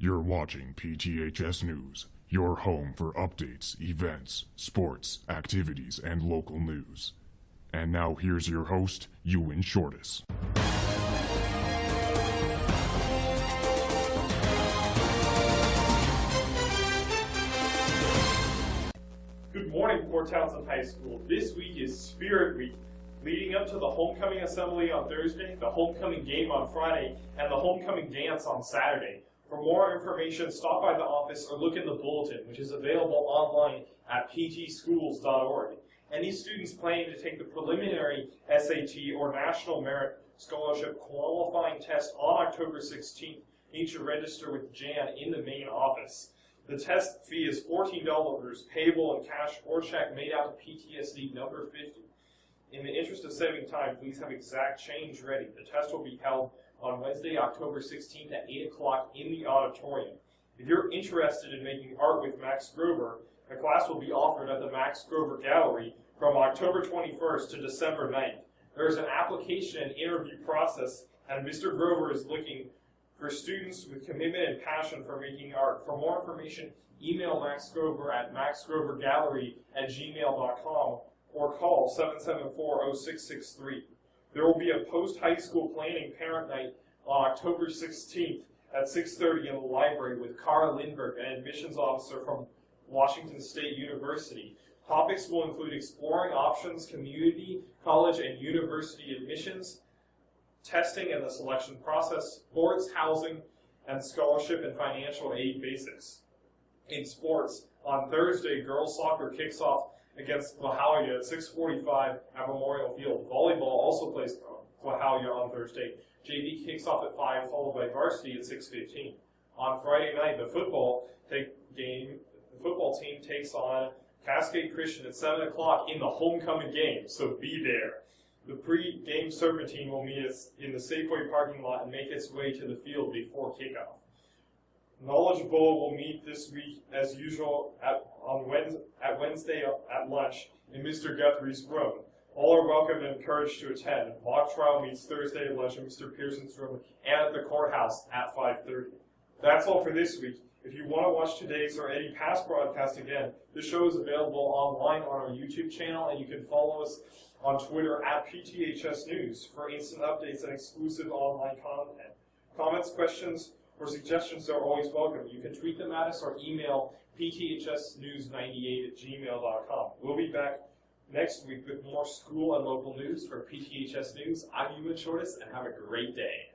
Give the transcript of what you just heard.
You're watching PTHS News, your home for updates, events, sports, activities, and local news. And now here's your host, Ewan Shortis. Good morning, Port Townsend High School. This week is Spirit Week, leading up to the Homecoming Assembly on Thursday, the Homecoming Game on Friday, and the Homecoming Dance on Saturday. For more information, stop by the office or look in the bulletin, which is available online at ptschools.org. Any students planning to take the preliminary SAT or National Merit Scholarship qualifying test on October 16th need to register with Jan in the main office. The test fee is $14, payable in cash or check made out to PTSD number 50. In the interest of saving time, please have exact change ready. The test will be held on Wednesday, October 16th at 8 o'clock in the auditorium. If you're interested in making art with Max Grover, a class will be offered at the Max Grover Gallery from October 21st to December 9th. There is an application and interview process, and Mr. Grover is looking for students with commitment and passion for making art. For more information, email Max Grover at maxgrovergallery@gmail.com or call 774-0663. There will be a post-high school planning parent night on October 16th at 6:30 in the library with Cara Lindbergh, an admissions officer from Washington State University. Topics will include exploring options, community, college, and university admissions, testing and the selection process, sports, housing, and scholarship and financial aid basics. In sports, on Thursday, girls soccer kicks off against Clahalia at 6:45 at Memorial Field. Volleyball also plays Clahalia on Thursday. JV kicks off at 5, followed by varsity at 6:15. On Friday night, the football team takes on Cascade Christian at 7 o'clock in the homecoming game, so be there. The pre-game serpentine will meet us in the Safeway parking lot and make its way to the field before kickoff. Knowledge Bowl will meet this week as usual at Wednesday at lunch in Mr. Guthrie's room. All are welcome and encouraged to attend. Mock trial meets Thursday at lunch in Mr. Pearson's room and at the courthouse at 5:30. That's all for this week. If you want to watch today's or any past broadcast again, the show is available online on our YouTube channel, and you can follow us on Twitter at PTHS News for instant updates and exclusive online content. Comments, questions, or suggestions are always welcome. You can tweet them at us or email pthsnews98@gmail.com. We'll be back next week with more school and local news for PTHS News. I'm Ewan Shortis, and have a great day.